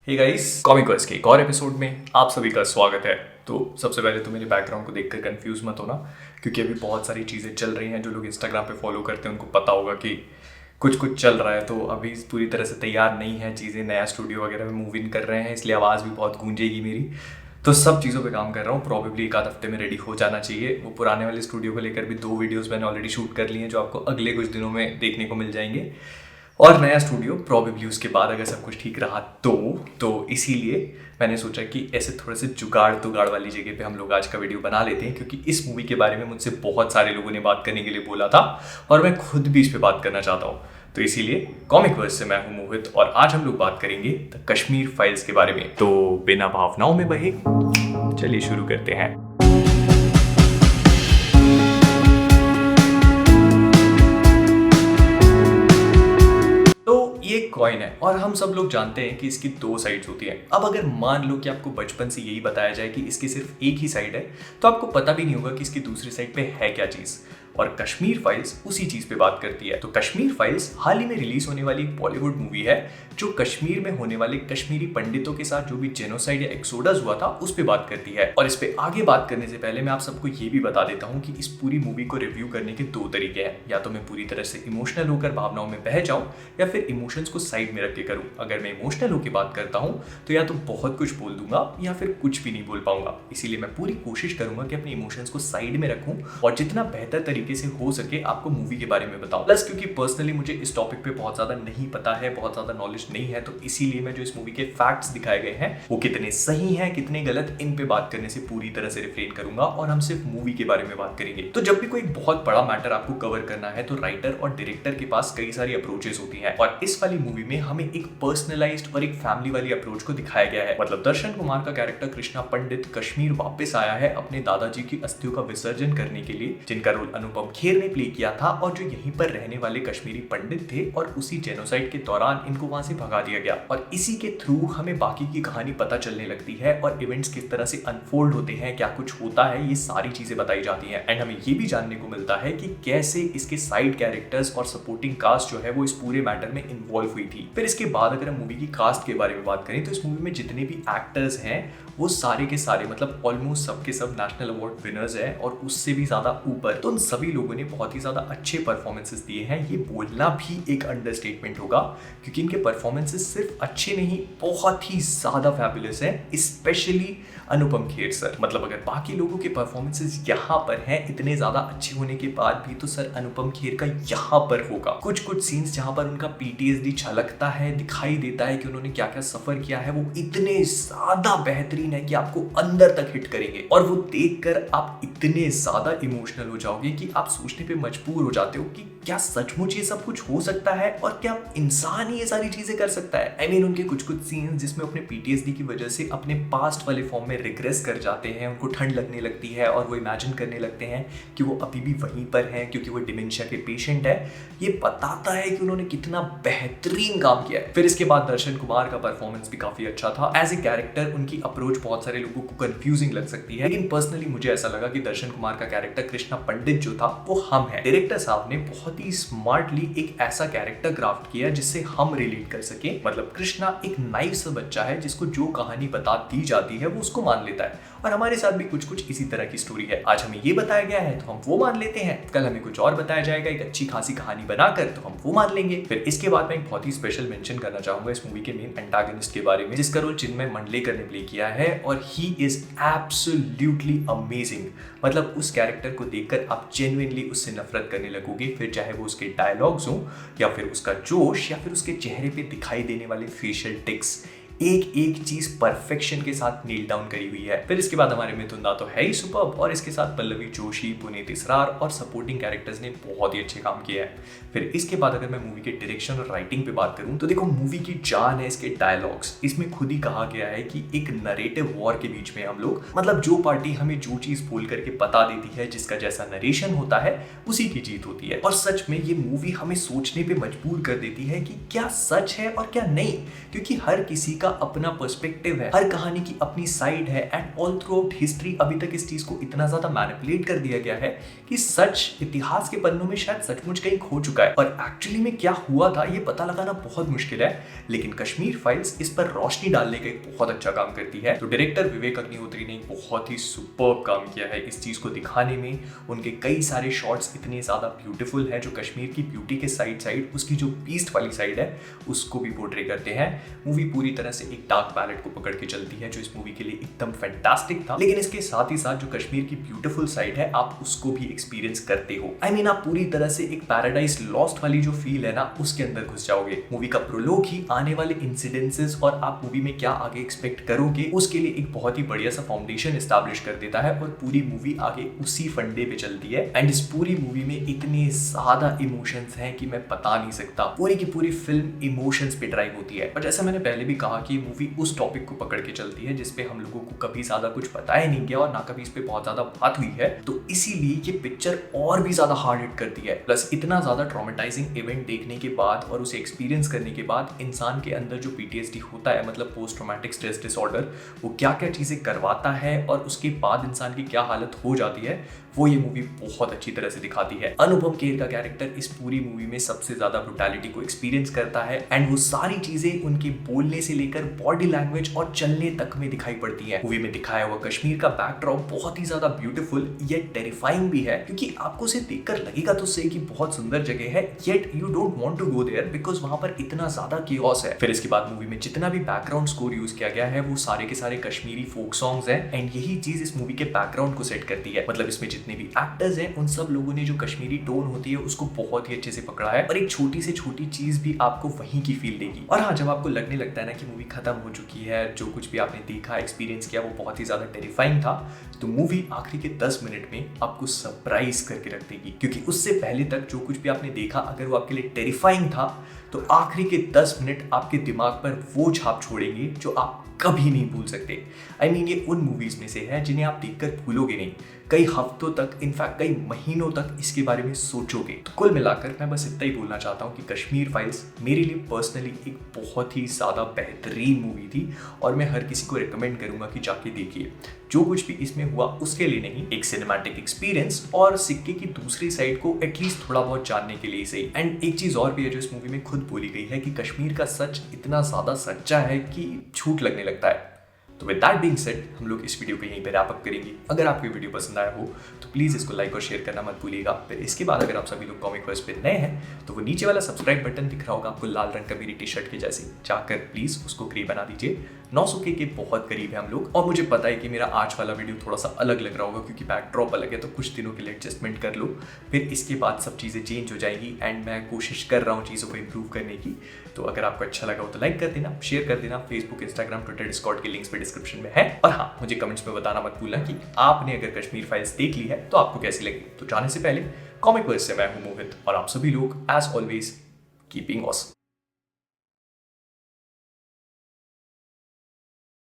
Hey guys, कॉमिकर्स के एक और एपिसोड में आप सभी का स्वागत है। तो सबसे पहले तो मेरे बैकग्राउंड को देखकर कंफ्यूज मत होना, क्योंकि अभी बहुत सारी चीज़ें चल रही हैं। जो लोग इंस्टाग्राम पे फॉलो करते हैं उनको पता होगा कि कुछ कुछ चल रहा है, तो अभी पूरी तरह से तैयार नहीं है चीज़ें। नया स्टूडियो वगैरह में मूव इन कर रहे हैं, इसलिए आवाज़ भी बहुत गूंजेगी मेरी। तो सब चीज़ों पे काम कर रहा हूँ। प्रॉबेबली एक आध हफ्ते में रेडी हो जाना चाहिए। वो पुराने वाले स्टूडियो को लेकर भी 2 वीडियोस मैंने ऑलरेडी शूट कर लिए हैं, जो आपको अगले कुछ दिनों में देखने को मिल जाएंगे। और नया स्टूडियो प्रॉबेबली उसके बाद, अगर सब कुछ ठीक रहा तो इसीलिए मैंने सोचा कि ऐसे थोड़े से जुगाड़ वाली जगह पे हम लोग आज का वीडियो बना लेते हैं, क्योंकि इस मूवी के बारे में मुझसे बहुत सारे लोगों ने बात करने के लिए बोला था और मैं खुद भी इस पे बात करना चाहता हूँ। तो इसीलिए कॉमिक वर्स से मैं हूँ मोहित, और आज हम लोग बात करेंगे द कश्मीर फाइल्स के बारे में। तो बिना भावनाओं में बहे चलिए शुरू करते हैं। ये कॉइन है और हम सब लोग जानते हैं कि इसकी 2 साइड्स होती हैं। अब अगर मान लो कि आपको बचपन से यही बताया जाए कि इसकी सिर्फ एक ही साइड है, तो आपको पता भी नहीं होगा कि इसकी दूसरी साइड पे है क्या चीज। और कश्मीर फाइल्स उसी चीज पे बात करती है। तो कश्मीर फाइल्स हाल ही में रिलीज होने वाली एक बॉलीवुड मूवी है, जो कश्मीर में होने वाले कश्मीरी पंडितों के साथ जो भी जेनोसाइड या एक्सोडस हुआ था उस पे बात करती है। और इस पे आगे बात करने से पहले मैं आप सबको ये भी बता देता हूँ कि इस पूरी मूवी को रिव्यू करने के 2 तरीके हैं। या तो मैं पूरी तरह से इमोशनल होकर भावनाओं में बह जाऊं, या फिर इमोशंस को साइड में रख के करूं। अगर मैं इमोशनल होकर बात करता हूं तो या तो बहुत कुछ बोल दूंगा या फिर कुछ भी नहीं बोल पाऊंगा। इसीलिए मैं पूरी कोशिश करूंगा कि अपने इमोशंस को साइड में रखूं और जितना बेहतर तरीके से हो सके आपको मूवी के बारे में बताऊं। प्लस क्योंकि पर्सनली मुझे इस टॉपिक पे बहुत ज्यादा नहीं पता है, बहुत ज्यादा नॉलेज नहीं है, तो इसीलिए मैं जो इस मूवी के फैक्ट्स दिखाए गए हैं वो कितने सही हैं कितने गलत, इन पे बात करने से पूरी तरह से रिफ्रेन करूंगा और हम सिर्फ मूवी के बारे में बात करेंगे। तो जब भी कोई बहुत बड़ा मैटर आपको कवर करना है तो राइटर और डायरेक्टर के पास कई सारी अप्रोचेस होती हैं, और इस वाली मूवी में हमें एक पर्सनलाइज्ड और एक फैमिली वाली अप्रोच को दिखाया गया है। मतलब दर्शन कुमार का कैरेक्टर कृष्णा पंडित कश्मीर वापस आया है अपने दादाजी की अस्थियों का विसर्जन करने के लिए, जिनका रोल अनुपम खेर ने प्ले किया था, और जो यहीं पर रहने वाले कश्मीरी पंडित थे, और उसी जेनोसाइड के दौरान इनको वहां से भगा दिया गया। और इसी के थ्रू हमें बाकी की कहानी पता चलने लगती है और इवेंट्स किस तरह से अनफोल्ड होते हैं, क्या कुछ होता है, ये सारी चीजें बताई जाती हैं। एंड हमें ये भी जानने को मिलता है कि कैसे इसके साइड कैरेक्टर्स और सपोर्टिंग कास्ट जो है वो इस पूरे मैटर में इन्वॉल्व हुई थी। फिर इसके बाद अगर हम मूवी की कास्ट के बारे में बात करें तो इस मूवी में जितने भी एक्टर्स हैं वो सारे के सारे, मतलब ऑलमोस्ट सबके सब नेशनल अवार्ड विनर्स हैं और उससे भी ज्यादा ऊपर। तो उन सभी लोगों ने बहुत ही ज्यादा अच्छे परफॉर्मेंसेस दिए हैं। ये बोलना भी एक अंडरस्टेटमेंट होगा, क्योंकि इनके परफॉर्मेंसेस सिर्फ अच्छे नहीं, बहुत ही ज्यादा फैबुलस हैं, स्पेशली अनुपम खेर सर। मतलब अगर बाकी लोगों के परफॉर्मेंसेस यहाँ पर हैं इतने ज्यादा अच्छे होने के बाद भी, तो सर अनुपम खेर का यहाँ पर होगा। कुछ कुछ सीन्स जहां पर उनका पीटीएसडी झलकता है, दिखाई देता है कि उन्होंने क्या क्या सफर किया है, वो इतने ज्यादा बेहतरीन है कि आपको अंदर तक हिट करेंगे। और वो देखकर आप इतने ज्यादा इमोशनल हो जाओगे कि आप सोचने पे मजबूर हो जाते हो कि क्या सचमुच ये सब कुछ हो सकता है, और क्या इंसान ही ये सारी चीजें कर सकता है। आई मीन उनके कुछ कुछ सीन्स जिसमें अपने पीटीएसडी की वजह से अपने पास्ट वाले फॉर्म में रिग्रेस कर जाते हैं, उनको ठंड लगने लगती है और वो इमेजिन करने लगते हैं कि वो अभी भी वहीं पर हैं क्योंकि वो डिमेंशिया के पेशेंट है। ये बताता है कि उन्होंने कितना बेहतरीन काम किया है। फिर इसके बाद दर्शन कुमार का परफॉर्मेंस भी काफी अच्छा था। एज ए कैरेक्टर उनकी अप्रोच बहुत सारे लोगों को कंफ्यूजिंग लग सकती है, लेकिन पर्सनली मुझे ऐसा लगा कि दर्शन कुमार का कैरेक्टर कृष्णा पंडित जो था वो हम है। डायरेक्टर साहब ने बहुत ही स्मार्टली एक ऐसा कैरेक्टर क्राफ्ट किया जिससे हम रिलेट कर सके। मतलब कृष्णा एक नाइव सा बच्चा है जिसको जो कहानी बता दी जाती है वो उसको मान लेता है, और हमारे साथ भी कुछ कुछ इसी तरह की स्टोरी है। आज हमें ये बताया गया है तो हम वो मान लेते हैं, कल हमें कुछ और बताया जाएगा एक अच्छी खासी कहानी बनाकर, तो हम वो मान लेंगे। फिर इसके बाद मैं एक बहुत ही स्पेशल मेंशन करना चाहूंगा इस मूवी के मेन एंटागनिस्ट के बारे में, जिसका रोल चिन्मय मंडलेकर ने प्ले किया है, और ही इज एब्सोल्युटली अमेजिंग। मतलब उस कैरेक्टर को देखकर आप जेन्युइनली उससे नफरत करने लगोगे, फिर चाहे वो उसके डायलॉग्स हो, या फिर उसका जोश, या फिर उसके चेहरे पे दिखाई देने वाले फेशियल टिक्स। एक एक चीज परफेक्शन के साथ नील डाउन करी हुई है। फिर इसके बाद हमारे मिथुन दा तो है ही सुपर्ब, और इसके साथ पल्लवी जोशी, पुनीत इसरार और सपोर्टिंग कैरेक्टर्स ने बहुत ही अच्छे काम किया है। फिर इसके बाद अगर मैं मूवी के डायरेक्शन और राइटिंग पे बात करूं तो देखो, मूवी की जान है इसके डायलॉग्स। इसमें खुद ही कहा गया है कि एक नरेटिव वॉर के बीच में हम लोग, मतलब जो पार्टी हमें जो चीज बोल करके बता देती है, जिसका जैसा नरेशन होता है उसी की जीत होती है। और सच में ये मूवी हमें सोचने पे मजबूर कर देती है कि क्या सच है और क्या नहीं, क्योंकि हर किसी का का अपना पर्सपेक्टिव है, हर कहानी की अपनी साइड है and all through out history अभी तक इस चीज को इतना ज्यादा मैनिपुलेट कर दिया गया है कि सच इतिहास के पन्नों में शायद सचमुच कहीं खो चुका है और एक्चुअली में क्या हुआ था ये पता लगाना बहुत मुश्किल है। लेकिन कश्मीर फाइल्स इस पर रोशनी डालने का एक बहुत अच्छा काम करती है। तो डायरेक्टर विवेक अग्निहोत्री ने बहुत ही सुपर्ब काम किया है इस चीज को दिखाने में। उनके कई सारे शॉट्स इतने ज्यादा ब्यूटीफुल है जो कश्मीर की ब्यूटी के साइड साइड उसकी जो पीस्ट वाली साइड है उसको भी पोर्ट्रे करते हैं। मूवी पूरी तरह से एक डार्क पैलेट को पकड़ के चलती है जो इस मूवी के लिए एकदम फैंटास्टिक था, लेकिन इसके साथ ही साथ जो कश्मीर की ब्यूटीफुल साइड है आप उसको भी एक्सपीरियंस करते हो। I mean, आप पूरी तरह से एक पैराडाइज लॉस्ट वाली जो फील है ना उसके अंदर घुस जाओगे। मूवी का प्रोलोग ही आने वाले इंसिडेंसेस और आप मूवी में क्या आगे एक्सपेक्ट करोगे उसके लिए एक बहुत ही बढ़िया सा फाउंडेशन एस्टैब्लिश कर देता है और पूरी मूवी आगे उसी फंडे पे चलती है। एंड इस पूरी मूवी में इतने ज्यादा इमोशंस हैं कि मैं बता नहीं सकता। पूरी की पूरी फिल्म इमोशंस पे ड्राइव होती है और जैसा मैंने पहले भी कहा कि मूवी उस टॉपिक को पकड़ के चलती है जिसपे हम लोगों को कभी ज्यादा कुछ बताया नहीं गया और ना कभी इस पे बहुत ज्यादा बात हुई है, तो इसीलिए ये पिक्चर और भी ज्यादा हार्ड हिट करती है। प्लस इतना ज्यादा ट्रॉमेटाइजिंग इवेंट देखने के बाद और उसे एक्सपीरियंस करने के बाद इंसान के अंदर जो PTSD होता है, मतलब पोस्ट ट्रॉमेटिक स्ट्रेस डिसऑर्डर, वो क्या क्या चीजें करवाता है और उसके बाद इंसान की क्या हालत हो जाती है वो ये मूवी बहुत अच्छी तरह से दिखाती है। अनुपम खेर का कैरेक्टर इस पूरी मूवी में सबसे ज्यादा ब्रुटैलिटी को एक्सपीरियंस करता है एंड वो सारी चीजें उनके बोलने से लेकर बॉडी लैंग्वेज और चलने तक में दिखाई पड़ती है। मूवी में दिखाया हुआ कश्मीर का बैकड्रॉप बहुत ही ज्यादा ब्यूटीफुल येट टेरिफाइंग भी है क्योंकि आपको उसे देखकर लगेगा तो सही कि बहुत सुंदर जगह है, yet you don't want to go there because वहां पर इतना ज्यादा केओस है। फिर इसके बाद मूवी में जितना भी बैकग्राउंड स्कोर यूज किया गया है वो सारे के सारे कश्मीरी फोक सॉन्ग्स हैं एंड यही चीज इस मूवी के बैकग्राउंड को सेट करती है। मतलब इसमें जितने भी एक्टर्स हैं उन सब लोगों ने जो कश्मीरी टोन होती है उसको बहुत ही अच्छे से पकड़ा है और एक छोटी से छोटी चीज भी आपको वहीं की फील देगी। और हाँ, जब आपको लगने लगता है ना कि मूवी खत्म हो चुकी है, जो कुछ भी आपने देखा एक्सपीरियंस किया वो बहुत ही ज्यादा टेरिफाइंग था, तो मूवी आखिरी के 10 मिनट में आपको सरप्राइज करके रख देगी। क्योंकि उससे पहले तक जो कुछ भी आपने देखा अगर वो आपके लिए टेरिफाइंग था तो आखिरी के 10 मिनट आपके दिमाग पर वो छाप छोड़ेंगे जो आप कभी नहीं भूल सकते। I mean, ये उन मूवीज में से है जिन्हें आप देखकर भूलोगे नहीं, कई हफ्तों तक, इनफैक्ट कई महीनों तक इसके बारे में सोचोगे। तो कुल मिलाकर मैं बस इतना ही बोलना चाहता हूँ कि कश्मीर फाइल्स मेरे लिए पर्सनली एक बहुत ही ज्यादा बेहतरीन मूवी थी और मैं हर किसी को रिकमेंड करूंगा कि जाके देखिए। जो कुछ भी इसमें हुआ उसके लिए नहीं, एक सिनेमैटिक एक्सपीरियंस और सिक्के की दूसरी साइड को एटलीस्ट थोड़ा बहुत जानने के लिए सही। एंड एक चीज और भी है जो इस मूवी में खुद बोली गई है कि कश्मीर का सच इतना ज्यादा सच्चा है कि झूठ लगने लगता है। तो विद दैट बीइंग सेड हम लोग इस वीडियो को यहीं पे रैप अप करेंगे। अगर आपको ये वीडियो पसंद आया हो तो प्लीज़ इसको लाइक और शेयर करना मत भूलिएगा। फिर इसके बाद अगर आप सभी लोग कॉमिक वर्स पे नए हैं तो वो नीचे वाला सब्सक्राइब बटन दिख रहा होगा आपको लाल रंग का मेरी टी-शर्ट के जैसे, जाकर प्लीज़ उसको ग्रे बना दीजिए। 900 के बहुत करीब है हम लोग और मुझे पता है कि मेरा आज वाला वीडियो थोड़ा सा अलग लग रहा होगा क्योंकि बैकड्रॉप अलग है, तो कुछ दिनों के लिए एडजस्टमेंट कर लो। फिर इसके बाद सब चीज़ें चेंज हो जाएगी एंड मैं कोशिश कर रहा हूँ चीज़ों को इम्प्रूव करने की। तो अगर आपको अच्छा लगा हो तो लाइक कर देना, शेयर कर देना। फेसबुक, इंस्टाग्राम, ट्विटर, डिस्कॉर्ड के लिंक्स पे डिस्क्रिप्शन में है। और हाँ, मुझे कमेंट्स में बताना मत भूलना कि आपने अगर कश्मीर फाइल्स देख ली है तो आपको कैसी लगी। तो जाने से पहले कॉमिक वर्स से मैं हूँ मोहित और आप सभी लोग एज ऑलवेज कीपिंग ऑसम।